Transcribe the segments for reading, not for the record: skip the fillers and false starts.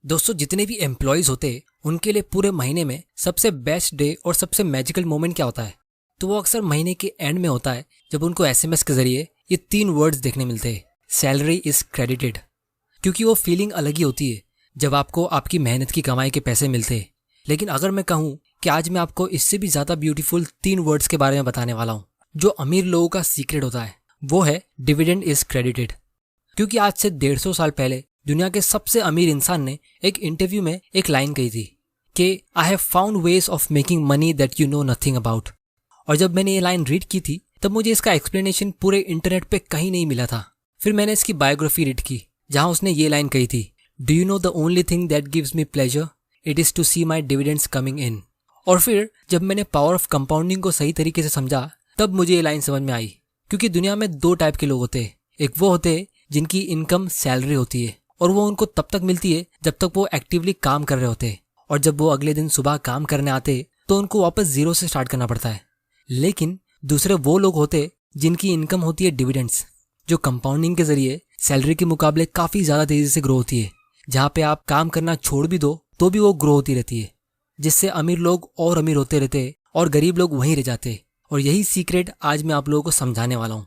दोस्तों, जितने भी एम्प्लॉयज होते हैं उनके लिए पूरे महीने में सबसे बेस्ट डे और सबसे मैजिकल मोमेंट क्या होता है? तो वो अक्सर महीने के एंड में होता है, जब उनको एसएमएस के जरिए ये 3 वर्ड्स देखने मिलते हैं, सैलरी इज क्रेडिटेड। क्योंकि वो फीलिंग अलग ही होती है जब आपको आपकी मेहनत की कमाई के पैसे मिलते हैं। लेकिन अगर मैं कहूँ कि आज मैं आपको इससे भी ज्यादा ब्यूटीफुल 3 वर्ड्स के बारे में बताने वाला हूँ जो अमीर लोगों का सीक्रेट होता है, वो है डिविडेंड इज क्रेडिटेड। क्योंकि आज से 150 साल पहले दुनिया के सबसे अमीर इंसान ने एक इंटरव्यू में एक लाइन कही थी कि I have found ways of making money that you know nothing about. और जब मैंने ये लाइन रीड की थी तब मुझे इसका एक्सप्लेनेशन पूरे इंटरनेट पे कहीं नहीं मिला था। फिर मैंने इसकी बायोग्राफी रीड की जहां उसने ये लाइन कही थी, do you know the only thing that gives me pleasure it is to see my dividends coming in. और फिर जब मैंने पावर ऑफ कंपाउंडिंग को सही तरीके से समझा तब मुझे ये लाइन समझ में आई। क्योंकि दुनिया में 2 टाइप के लोग होते हैं। एक वो होते हैं जिनकी इनकम सैलरी होती है और वो उनको तब तक मिलती है जब तक वो एक्टिवली काम कर रहे होते हैं, और जब वो अगले दिन सुबह काम करने आते तो उनको वापस 0 से स्टार्ट करना पड़ता है। लेकिन दूसरे वो लोग होते जिनकी इनकम होती है डिविडेंड्स, जो कंपाउंडिंग के जरिए सैलरी के मुकाबले काफी ज्यादा तेजी से ग्रो होती है। जहाँ पे आप काम करना छोड़ भी दो तो भी वो ग्रो होती रहती है, जिससे अमीर लोग और अमीर होते रहते और गरीब लोग वहीं रह जाते। और यही सीक्रेट आज मैं आप लोगों को समझाने वाला हूँ।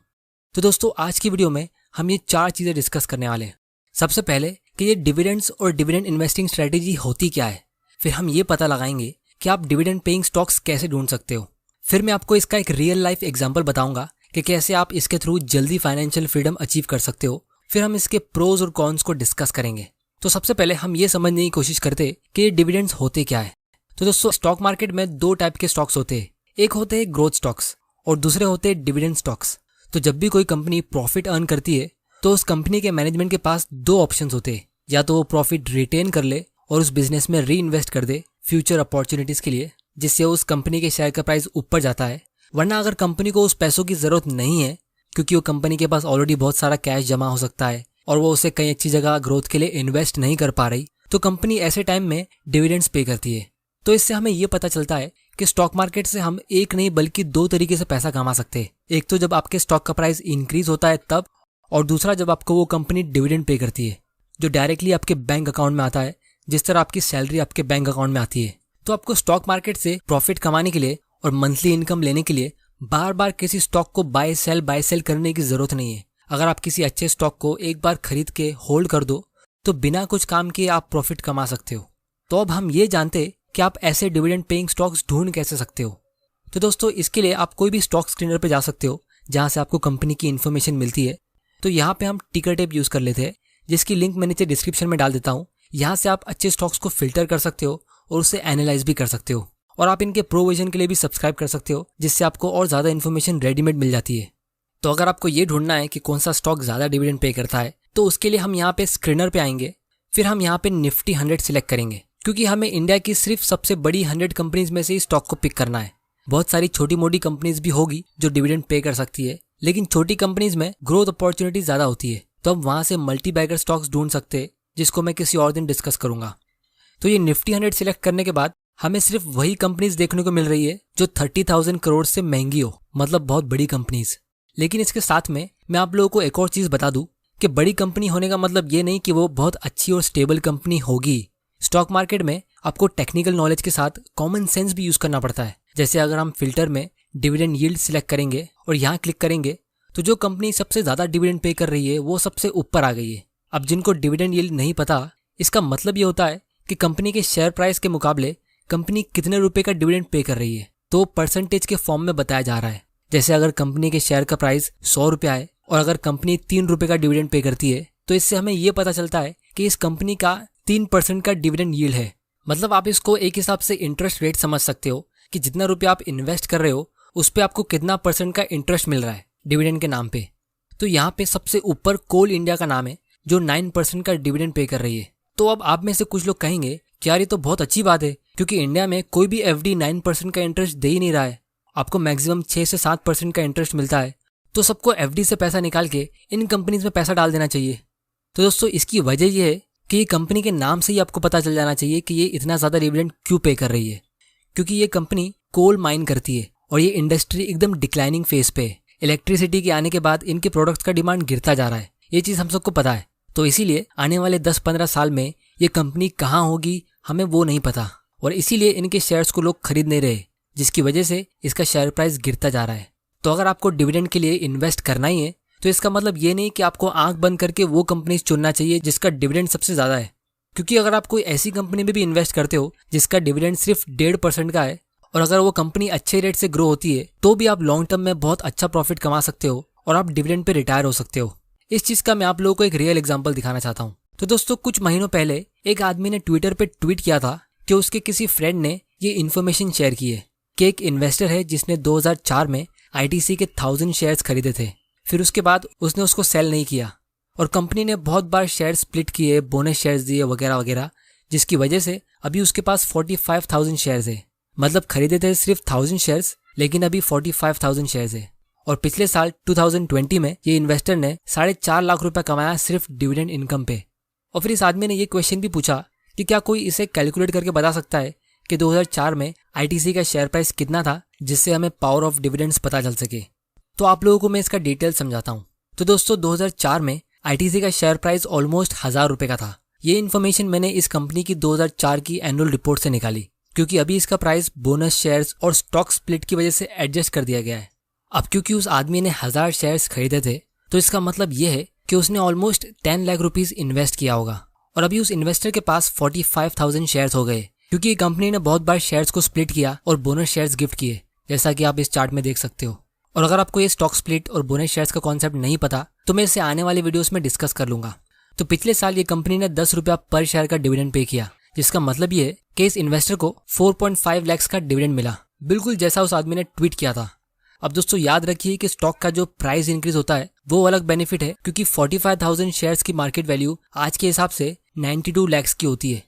तो दोस्तों, आज की वीडियो में हम ये 4 चीजें डिस्कस करने वाले हैं। सबसे पहले कि ये डिविडेंड्स और डिविडेंड इन्वेस्टिंग स्ट्रेटेजी होती क्या है। फिर हम ये पता लगाएंगे कि आप डिविडेंड पेइंग स्टॉक्स कैसे ढूंढ सकते हो। फिर मैं आपको इसका एक रियल लाइफ एग्जांपल बताऊंगा कि कैसे आप इसके थ्रू जल्दी फाइनेंशियल फ्रीडम अचीव कर सकते हो। फिर हम इसके प्रोज और कॉन्स को डिस्कस करेंगे। तो सबसे पहले हम ये समझने की कोशिश करते कि ये डिविडेंड्स होते क्या है। तो दोस्तों, स्टॉक मार्केट में 2 टाइप के स्टॉक्स होते हैं। एक होते हैं ग्रोथ स्टॉक्स और दूसरे होते हैं डिविडेंड स्टॉक्स। तो जब भी कोई कंपनी प्रॉफिट अर्न करती है तो उस कंपनी के मैनेजमेंट के पास 2 ऑप्शंस होते हैं। या तो वो प्रॉफिट रिटेन कर ले और उस बिजनेस में री इन्वेस्ट कर दे फ्यूचर अपॉर्चुनिटीज के लिए, जिससे उस कंपनी के शेयर का प्राइस ऊपर जाता है। वरना अगर कंपनी को उस पैसों की जरूरत नहीं है, क्योंकि वो कंपनी के पास ऑलरेडी बहुत सारा कैश जमा हो सकता है और वो उसे कई अच्छी जगह ग्रोथ के लिए इन्वेस्ट नहीं कर पा रही, तो कंपनी ऐसे टाइम में डिविडेंड्स पे करती है। तो इससे हमें ये पता चलता है कि स्टॉक मार्केट से हम एक नहीं बल्कि 2 तरीके से पैसा कमा सकते हैं। एक तो जब आपके स्टॉक का प्राइस इंक्रीज होता है तब, और दूसरा जब आपको वो कंपनी डिविडेंड पे करती है जो डायरेक्टली आपके बैंक अकाउंट में आता है, जिस तरह आपकी सैलरी आपके बैंक अकाउंट में आती है। तो आपको स्टॉक मार्केट से प्रॉफिट कमाने के लिए और मंथली इनकम लेने के लिए बार बार किसी स्टॉक को बाय सेल करने की जरूरत नहीं है। अगर आप किसी अच्छे स्टॉक को एक बार खरीद के होल्ड कर दो तो बिना कुछ काम किए आप प्रॉफिट कमा सकते हो। तो अब हम ये जानते कि आप ऐसे डिविडेंड पेइंग स्टॉक्स ढूंढ कैसे सकते हो। तो दोस्तों, इसके लिए आप कोई भी स्टॉक स्क्रीनर पे जा सकते हो जहां से आपको कंपनी की इन्फॉर्मेशन मिलती है। तो यहाँ पे हम टिकर टेप यूज कर लेते हैं, जिसकी लिंक मैं नीचे डिस्क्रिप्शन में डाल देता हूँ। यहाँ से आप अच्छे स्टॉक्स को फिल्टर कर सकते हो और उसे एनालाइज भी कर सकते हो। और आप इनके प्रो वर्जन के लिए भी सब्सक्राइब कर सकते हो, जिससे आपको और ज्यादा इन्फॉर्मेशन रेडीमेड मिल जाती है। तो अगर आपको ये ढूंढना है कि कौन सा स्टॉक ज्यादा डिविडेंड पे करता है, तो उसके लिए हम यहाँ पे स्क्रीनर पे आएंगे। फिर हम यहाँ पे निफ्टी 100 सिलेक्ट करेंगे, क्योंकि हमें इंडिया की सिर्फ सबसे बड़ी 100 कंपनीज में से ही स्टॉक को पिक करना है। बहुत सारी छोटी मोटी कंपनीज भी होगी जो डिविडेंड पे कर सकती है, लेकिन छोटी कंपनीज में ग्रोथ अपॉर्चुनिटी ज्यादा होती है। तो हम वहां से मल्टी बैगर स्टॉक्स ढूंढ सकते हैं, जिसको मैं किसी और दिन डिस्कस करूंगा। तो ये निफ्टी 100 सिलेक्ट करने के बाद हमें सिर्फ वही कंपनीज देखने को मिल रही है जो 30,000 करोड़ से महंगी हो, मतलब बहुत बड़ी कंपनीज। लेकिन इसके साथ में मैं आप लोगों को एक और चीज बता दूं कि बड़ी कंपनी होने का मतलब ये नहीं कि वो बहुत अच्छी और स्टेबल कंपनी होगी। स्टॉक मार्केट में आपको टेक्निकल नॉलेज के साथ कॉमन सेंस भी यूज करना पड़ता है। जैसे अगर हम फिल्टर में डिविडेंड यील्ड सिलेक्ट करेंगे और यहाँ क्लिक करेंगे तो जो कंपनी सबसे ज्यादा डिविडेंड पे कर रही है वो सबसे ऊपर आ गई है। अब जिनको डिविडेंड यील्ड नहीं पता, इसका मतलब ये होता है कि कंपनी के शेयर प्राइस के मुकाबले कंपनी कितने रुपए का डिविडेंड पे कर रही है, तो परसेंटेज के फॉर्म में बताया जा रहा है। जैसे अगर कंपनी के शेयर का प्राइस 100 रुपया है और अगर कंपनी 3 रुपए का डिविडेंड पे करती है, तो इससे हमें ये पता चलता है कि इस कंपनी का 3% का डिविडेंड यील्ड है। मतलब आप इसको एक हिसाब से इंटरेस्ट रेट समझ सकते हो कि जितना रुपया आप इन्वेस्ट कर रहे हो उस पर आपको कितना % का इंटरेस्ट मिल रहा है डिविडेंड के नाम पे। तो यहाँ पे सबसे ऊपर कोल इंडिया का नाम है जो 9% का डिविडेंड पे कर रही है। तो अब आप में से कुछ लोग कहेंगे कि यार ये तो बहुत अच्छी बात है, क्योंकि इंडिया में कोई भी एफडी 9% का इंटरेस्ट दे ही नहीं रहा है, आपको मैक्सिमम 6 से 7% का इंटरेस्ट मिलता है। तो सबको एफडी से पैसा निकाल के इन कंपनीज में पैसा डाल देना चाहिए। तो दोस्तों, इसकी वजह यह है कि ये कंपनी के नाम से ही आपको पता चल जाना चाहिए कि ये इतना ज्यादा डिविडेंड क्यों पे कर रही है। क्योंकि ये कंपनी कोल माइन करती है और ये इंडस्ट्री एकदम डिक्लाइनिंग फेज पे है। इलेक्ट्रिसिटी के आने के बाद इनके प्रोडक्ट्स का डिमांड गिरता जा रहा है, ये चीज हम सबको पता है। तो इसीलिए आने वाले 10-15 साल में ये कंपनी कहाँ होगी हमें वो नहीं पता, और इसीलिए इनके शेयर्स को लोग खरीद नहीं रहे, जिसकी वजह से इसका शेयर प्राइस गिरता जा रहा है। तो अगर आपको डिविडेंड के लिए इन्वेस्ट करना ही है तो इसका मतलब ये नहीं कि आपको आंख बंद करके वो कंपनी चुनना चाहिए जिसका डिविडेंड सबसे ज़्यादा है, क्योंकि अगर आप कोई ऐसी कंपनी में भी इन्वेस्ट करते हो जिसका डिविडेंड सिर्फ 1.5% का है, और अगर वो कंपनी अच्छे रेट से ग्रो होती है तो भी आप लॉन्ग टर्म में बहुत अच्छा प्रॉफिट कमा सकते हो और आप डिविडेंड पे रिटायर हो सकते हो। इस चीज़ का मैं आप लोगों को एक रियल एग्जांपल दिखाना चाहता हूँ। तो दोस्तों, कुछ महीनों पहले एक आदमी ने ट्विटर पे ट्वीट किया था कि उसके किसी फ्रेंड ने ये इन्फॉर्मेशन शेयर की है कि एक इन्वेस्टर है जिसने 2004 में ITC के 1000 शेयर्स खरीदे थे। फिर उसके बाद उसने उसको सेल नहीं किया और कंपनी ने बहुत बार शेयर स्प्लिट किए, बोनस शेयर्स दिए वगैरह वगैरह, जिसकी वजह से अभी उसके पास 45,000 शेयर्स है। मतलब खरीदे थे सिर्फ 1000 शेयर्स, लेकिन अभी 45,000 शेयर्स है। और पिछले साल 2020 में ये इन्वेस्टर ने 4.5 लाख रुपए कमाया सिर्फ डिविडेंड इनकम पे। और फिर इस आदमी ने ये क्वेश्चन भी पूछा कि क्या कोई इसे कैलकुलेट करके बता सकता है कि 2004 में ITC का शेयर प्राइस कितना था, जिससे हमें पावर ऑफ डिविडेंड्स पता चल सके। तो आप लोगों को मैं इसका डिटेल समझाता हूँ। तो दोस्तों, 2004 में ITC का शेयर प्राइस ऑलमोस्ट 1000 रुपए का था। ये इन्फॉर्मेशन मैंने इस कंपनी की 2004 की एनुअल रिपोर्ट से निकाली, क्योंकि अभी इसका प्राइस बोनस शेयर्स और स्टॉक स्प्लिट की वजह से एडजस्ट कर दिया गया है। अब क्योंकि उस आदमी ने 1000 शेयर्स खरीदे थे, तो इसका मतलब ये है कि उसने ऑलमोस्ट 10 लाख रुपीस इन्वेस्ट किया होगा, और अभी उस इन्वेस्टर के पास 45,000 शेयर्स हो गए, क्योंकि कंपनी ने बहुत बार शेयर्स को स्प्लिट किया और बोनस शेयर्स गिफ्ट किए, जैसा कि आप इस चार्ट में देख सकते हो। और अगर आपको ये स्टॉक स्प्लिट और बोनस शेयर्स का कॉन्सेप्ट नहीं पता तो मैं इसे आने वाले वीडियोस में डिस्कस कर लूंगा। तो पिछले साल ये कंपनी ने 10 रुपया पर शेयर का डिविडेंड पे किया, जिसका मतलब ये है कि इस इन्वेस्टर को 4.5 लाख का डिविडेंड मिला, बिल्कुल जैसा उस आदमी ने ट्वीट किया था। अब दोस्तों, याद रखिए कि स्टॉक का जो प्राइस इंक्रीज होता है वो अलग बेनिफिट है, क्योंकि 45,000 शेयर्स की मार्केट वैल्यू आज के हिसाब से 92 लाख की होती है।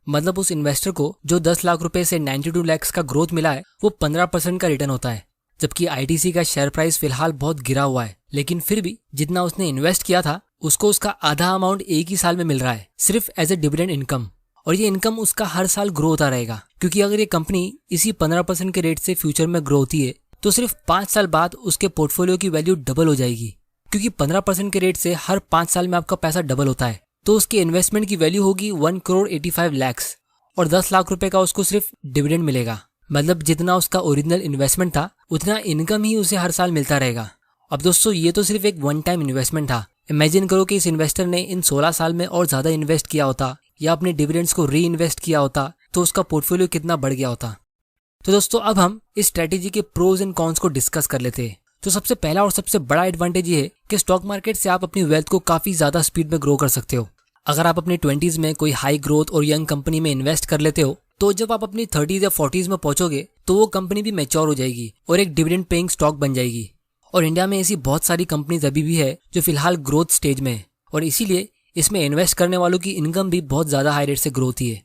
मतलब उस इन्वेस्टर को जो 10 लाख रुपए से 92 लाख का ग्रोथ मिला है वो 15% का रिटर्न होता है। जबकि ITC का शेयर प्राइस फिलहाल बहुत गिरा हुआ है, लेकिन फिर भी जितना उसने इन्वेस्ट किया था उसको उसका आधा अमाउंट एक ही साल में मिल रहा है, सिर्फ एज ए डिविडेंड इनकम। और ये इनकम उसका हर साल ग्रो होता रहेगा, क्योंकि अगर ये कंपनी इसी 15% के रेट से फ्यूचर में ग्रो होती है तो सिर्फ 5 साल बाद उसके पोर्टफोलियो की वैल्यू डबल हो जाएगी, क्योंकि 15% के रेट से हर 5 साल में आपका पैसा डबल होता है। तो उसके इन्वेस्टमेंट की वैल्यू होगी 1,85 लाख, और 10 लाख रुपए का उसको सिर्फ डिविडेंड मिलेगा। मतलब जितना उसका ओरिजिनल इन्वेस्टमेंट था उतना इनकम ही उसे हर साल मिलता रहेगा। अब दोस्तों, ये तो सिर्फ एक वन टाइम इन्वेस्टमेंट था। इमेजिन करो कि इस इन्वेस्टर ने इन 16 साल में और ज्यादा इन्वेस्ट किया होता या अपने डिविडेंड्स को री इन्वेस्ट किया होता तो उसका पोर्टफोलियो कितना बढ़ गया होता। तो दोस्तों, अब हम इस स्ट्रेटेजी के प्रोज एंड कॉन्स को डिस्कस कर लेते हैं। तो सबसे पहला और सबसे बड़ा एडवांटेज ये है कि स्टॉक मार्केट से आप अपनी वेल्थ को काफी ज्यादा स्पीड में ग्रो कर सकते हो। अगर आप अपनी 20s में कोई हाई ग्रोथ और यंग कंपनी में इन्वेस्ट कर लेते हो तो जब आप अपनी 30s या 40s में पहुंचोगे तो वो कंपनी भी मैच्योर हो जाएगी और एक डिविडेंड पेइंग स्टॉक बन जाएगी। और इंडिया में ऐसी बहुत सारी कंपनीज अभी भी है जो फिलहाल ग्रोथ स्टेज में है, और इसीलिए इसमें इन्वेस्ट करने वालों की इनकम भी बहुत ज्यादा हाई रेट से ग्रो होती है।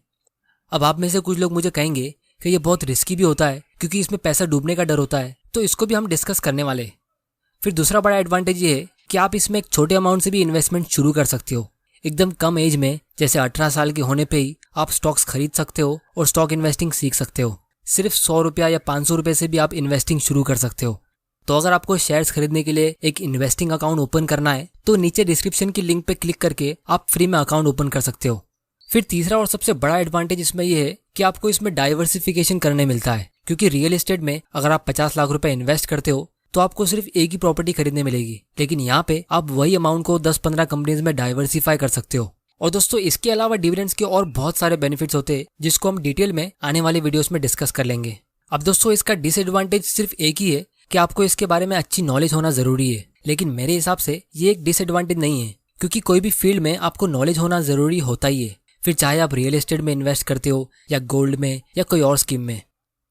अब आप में से कुछ लोग मुझे कहेंगे कि ये बहुत रिस्की भी होता है क्योंकि इसमें पैसा डूबने का डर होता है, तो इसको भी हम डिस्कस करने वाले। फिर दूसरा बड़ा एडवांटेज ये है कि आप इसमें एक छोटे अमाउंट से भी इन्वेस्टमेंट शुरू कर सकते हो। एकदम कम एज में, जैसे 18 साल के होने पे ही आप स्टॉक्स खरीद सकते हो और स्टॉक इन्वेस्टिंग सीख सकते हो। सिर्फ 100 रुपया या 500 रुपये से भी आप इन्वेस्टिंग शुरू कर सकते हो। तो अगर आपको शेयर्स खरीदने के लिए एक इन्वेस्टिंग अकाउंट ओपन करना है तो नीचे डिस्क्रिप्शन की लिंक पे क्लिक करके आप फ्री में अकाउंट ओपन कर सकते हो। फिर तीसरा और सबसे बड़ा एडवांटेज इसमें यह है कि आपको इसमें डाइवर्सिफिकेशन करने मिलता है, क्योंकि रियल एस्टेट में अगर आप 50 लाख रुपए इन्वेस्ट करते हो तो आपको सिर्फ एक ही प्रॉपर्टी खरीदने मिलेगी, लेकिन यहाँ पे आप वही अमाउंट को 10-15 कंपनीज में डाइवर्सिफाई कर सकते हो। और दोस्तों, इसके अलावा डिविडेंड्स के और बहुत सारे बेनिफिट्स होते हैं जिसको हम डिटेल में आने वाले वीडियोस में डिस्कस कर लेंगे। अब दोस्तों, इसका डिसएडवांटेज सिर्फ एक ही है कि आपको इसके बारे में अच्छी नॉलेज होना जरूरी है, लेकिन मेरे हिसाब से ये एक डिसएडवांटेज नहीं है, क्योंकि कोई भी फील्ड में आपको नॉलेज होना जरूरी होता ही है। फिर चाहे आप रियल एस्टेट में इन्वेस्ट करते हो या गोल्ड में या कोई और स्कीम में।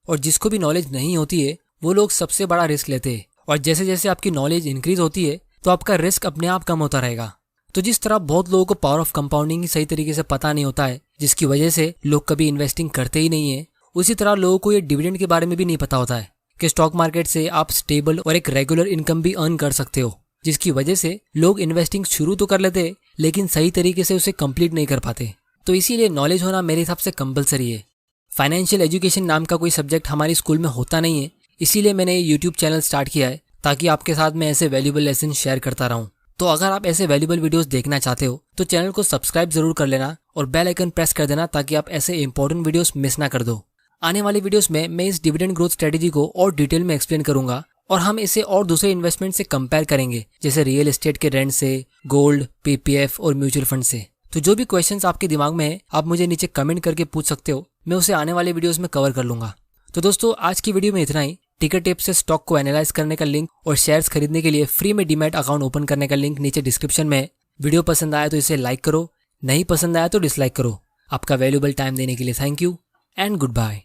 और जिसको भी नॉलेज नहीं होती है वो लोग सबसे बड़ा रिस्क लेते हैं, और जैसे जैसे आपकी नॉलेज इंक्रीज होती है तो आपका रिस्क अपने आप कम होता रहेगा। तो जिस तरह बहुत लोगों को पावर ऑफ कंपाउंडिंग ही सही तरीके से पता नहीं होता है, जिसकी वजह से लोग कभी इन्वेस्टिंग करते ही नहीं है, उसी तरह लोगों को ये डिविडेंड के बारे में भी नहीं पता होता है कि स्टॉक मार्केट से आप स्टेबल और एक रेगुलर इनकम भी अर्न कर सकते हो, जिसकी वजह से लोग इन्वेस्टिंग शुरू तो कर लेते लेकिन सही तरीके से उसे कंप्लीट नहीं कर पाते। तो इसीलिए नॉलेज होना मेरे हिसाब से कंपलसरी है। फाइनेंशियल एजुकेशन नाम का कोई सब्जेक्ट हमारी स्कूल में होता नहीं है, इसीलिए मैंने यूट्यूब चैनल स्टार्ट किया है ताकि आपके साथ मैं ऐसे वैल्यूएबल लेसन शेयर करता रहूं। तो अगर आप ऐसे वैल्यूबल वीडियोस देखना चाहते हो तो चैनल को सब्सक्राइब जरूर कर लेना और बेल आइकन प्रेस कर देना ताकि आप ऐसे इंपॉर्टेंट वीडियोस मिस ना कर दो। आने वाली वीडियोस में मैं इस डिविडेंड ग्रोथ स्ट्रेटेजी को और डिटेल में एक्सप्लेन करूंगा और हम इसे और दूसरे इन्वेस्टमेंट से कंपेयर करेंगे, जैसे रियल एस्टेट के रेंट से, गोल्ड, पीपीएफ और म्यूचुअल फंड से। तो जो भी क्वेश्चंस आपके दिमाग में है आप मुझे नीचे कमेंट करके पूछ सकते हो, मैं उसे आने वाले वीडियोस में कवर कर लूंगा। तो दोस्तों आज की वीडियो में इतना ही। टिकर टेप से स्टॉक को एनालाइज करने का लिंक और शेयर्स खरीदने के लिए फ्री में डीमैट अकाउंट ओपन करने का लिंक नीचे डिस्क्रिप्शन में है। वीडियो पसंद आया तो इसे लाइक करो, नहीं पसंद आया तो डिसलाइक करो। आपका वैल्यूएबल टाइम देने के लिए thank you and good bye.